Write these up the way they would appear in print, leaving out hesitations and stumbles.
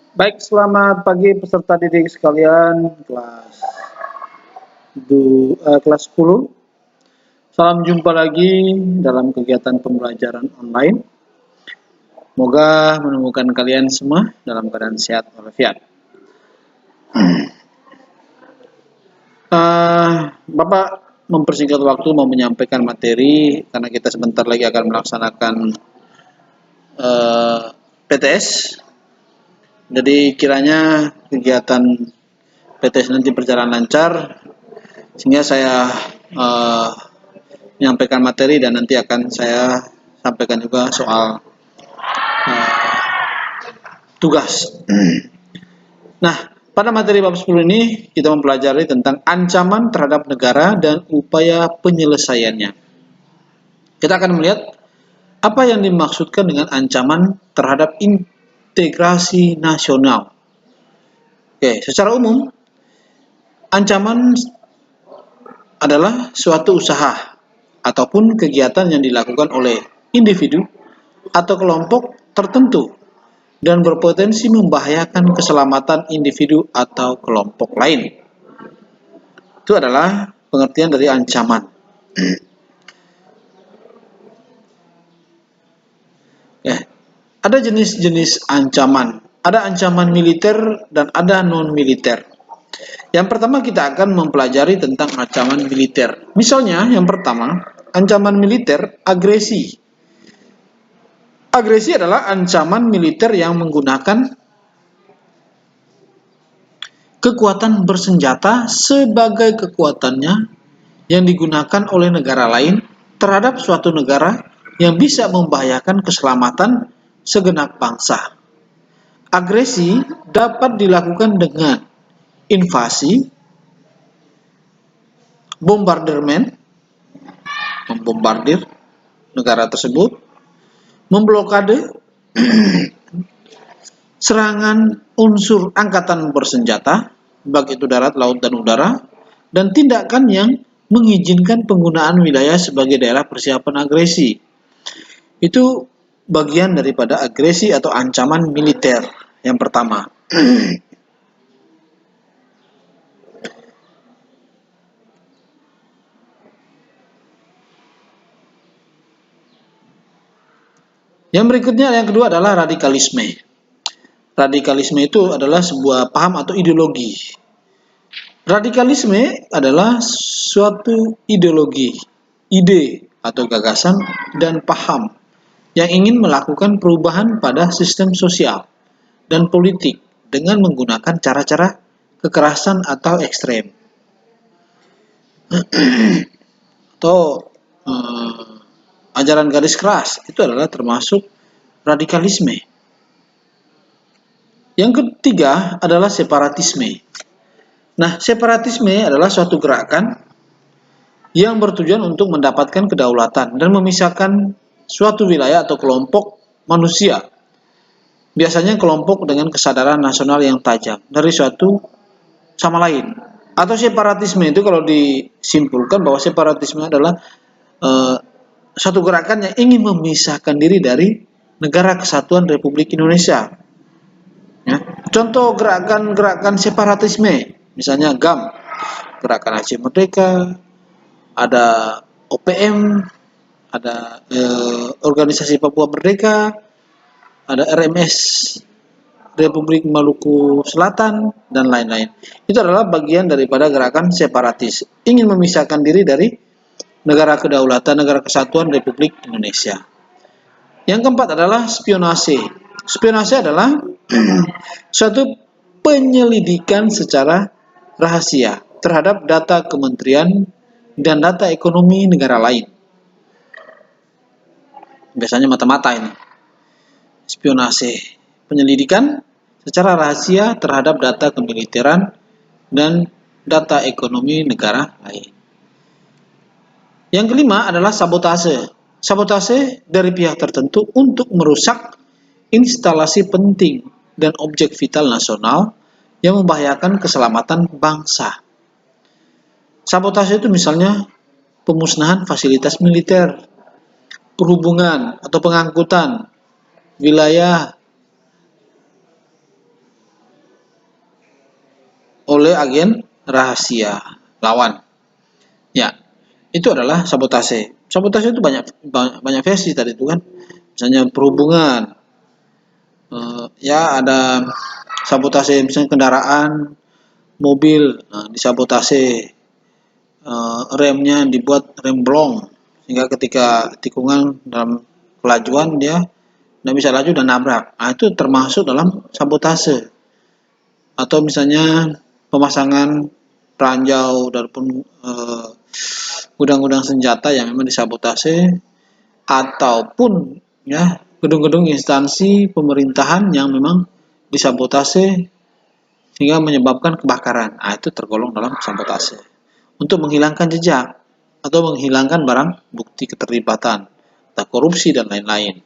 Baik, selamat pagi peserta didik sekalian kelas 10. Salam jumpa lagi dalam kegiatan pembelajaran online. Semoga menemukan kalian semua dalam keadaan sehat walafiat. Bapak mempersingkat waktu mau menyampaikan materi karena kita sebentar lagi akan melaksanakan PTS. Jadi kiranya kegiatan PTS nanti berjalan lancar sehingga saya menyampaikan materi dan nanti akan saya sampaikan juga soal tugas. Nah, pada materi bab 10 ini kita mempelajari tentang ancaman terhadap negara dan upaya penyelesaiannya. Kita akan melihat apa yang dimaksudkan dengan ancaman terhadap integrasi nasional. Oke, secara umum, ancaman adalah suatu usaha ataupun kegiatan yang dilakukan oleh individu atau kelompok tertentu dan berpotensi membahayakan keselamatan individu atau kelompok lain. Itu adalah pengertian dari ancaman. Ada jenis-jenis ancaman. Ada ancaman militer dan ada non-militer. Yang pertama kita akan mempelajari tentang ancaman militer. Misalnya yang pertama, ancaman militer agresi. Agresi adalah ancaman militer yang menggunakan kekuatan bersenjata sebagai kekuatannya yang digunakan oleh negara lain terhadap suatu negara yang bisa membahayakan keselamatan segenap bangsa. Agresi dapat dilakukan dengan invasi, bombardemen, membombardir negara tersebut, memblokade, serangan unsur angkatan bersenjata, baik itu darat, laut, dan udara, dan tindakan yang mengizinkan penggunaan wilayah sebagai daerah persiapan agresi. Itu bagian daripada agresi atau ancaman militer yang pertama. Yang berikutnya, yang kedua adalah radikalisme. Radikalisme itu adalah sebuah paham atau ideologi. Radikalisme adalah suatu ideologi, ide atau gagasan dan paham yang ingin melakukan perubahan pada sistem sosial dan politik dengan menggunakan cara-cara kekerasan atau ekstrem. Atau ajaran garis keras itu adalah termasuk radikalisme. Yang ketiga adalah separatisme. Nah, separatisme adalah suatu gerakan yang bertujuan untuk mendapatkan kedaulatan dan memisahkan suatu wilayah atau kelompok manusia. Biasanya kelompok dengan kesadaran nasional yang tajam dari suatu sama lain. Atau separatisme itu kalau disimpulkan bahwa separatisme adalah suatu gerakan yang ingin memisahkan diri dari negara kesatuan Republik Indonesia. Ya. Contoh gerakan-gerakan separatisme, misalnya GAM, Gerakan Aceh Merdeka, ada OPM, ada Organisasi Papua Merdeka, ada RMS Republik Maluku Selatan, dan lain-lain. Itu adalah bagian daripada gerakan separatis, ingin memisahkan diri dari negara kedaulatan, negara kesatuan Republik Indonesia. Yang keempat adalah spionase. Spionase adalah suatu penyelidikan secara rahasia terhadap data kementerian dan data ekonomi negara lain. Biasanya mata-mata ini. Spionase, penyelidikan secara rahasia terhadap data kemiliteran dan data ekonomi negara lain. Yang kelima adalah sabotase. Sabotase dari pihak tertentu untuk merusak instalasi penting dan objek vital nasional yang membahayakan keselamatan bangsa. Sabotase itu misalnya pemusnahan fasilitas militer, perhubungan atau pengangkutan, wilayah oleh agen rahasia lawan. Ya, itu adalah sabotase. Sabotase itu banyak versi tadi itu kan. Misalnya perhubungan, ya ada sabotase misalnya kendaraan, mobil, disabotase, remnya dibuat rem blong sehingga ketika tikungan dalam kelajuan dia tidak bisa laju dan nabrak. Nah, itu termasuk dalam sabotase. Atau misalnya pemasangan ranjau ataupun gudang-gudang senjata yang memang disabotase, ataupun ya gedung-gedung instansi pemerintahan yang memang disabotase sehingga menyebabkan kebakaran. Nah, itu tergolong dalam sabotase. Untuk menghilangkan jejak atau menghilangkan barang bukti keterlibatan, atau korupsi dan lain-lain.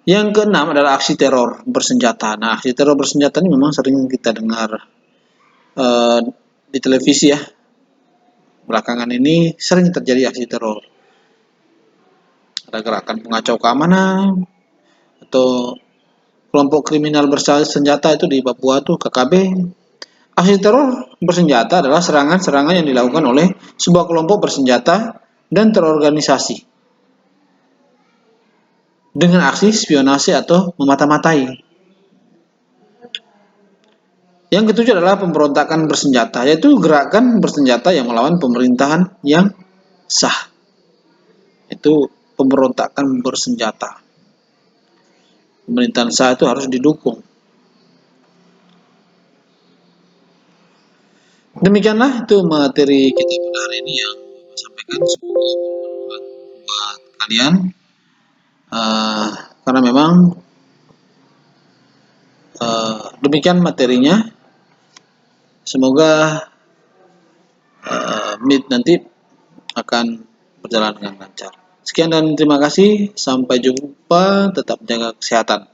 Yang keenam adalah aksi teror bersenjata. Nah, aksi teror bersenjata ini memang sering kita dengar di televisi ya. Belakangan ini sering terjadi aksi teror. Ada gerakan pengacau keamanan atau kelompok kriminal bersenjata itu di Papua tuh KKB. Aksi teror bersenjata adalah serangan-serangan yang dilakukan oleh sebuah kelompok bersenjata dan terorganisasi dengan aksi spionase atau memata-matai. Yang ketujuh adalah pemberontakan bersenjata, yaitu gerakan bersenjata yang melawan pemerintahan yang sah. Itu pemberontakan bersenjata. Pemerintahan sah itu harus didukung. Demikianlah itu materi kita pada hari ini yang saya sampaikan, semoga bermanfaat buat kalian. Karena memang demikian materinya. Semoga Meet nanti akan berjalan dengan lancar. Sekian dan terima kasih. Sampai jumpa. Tetap jaga kesehatan.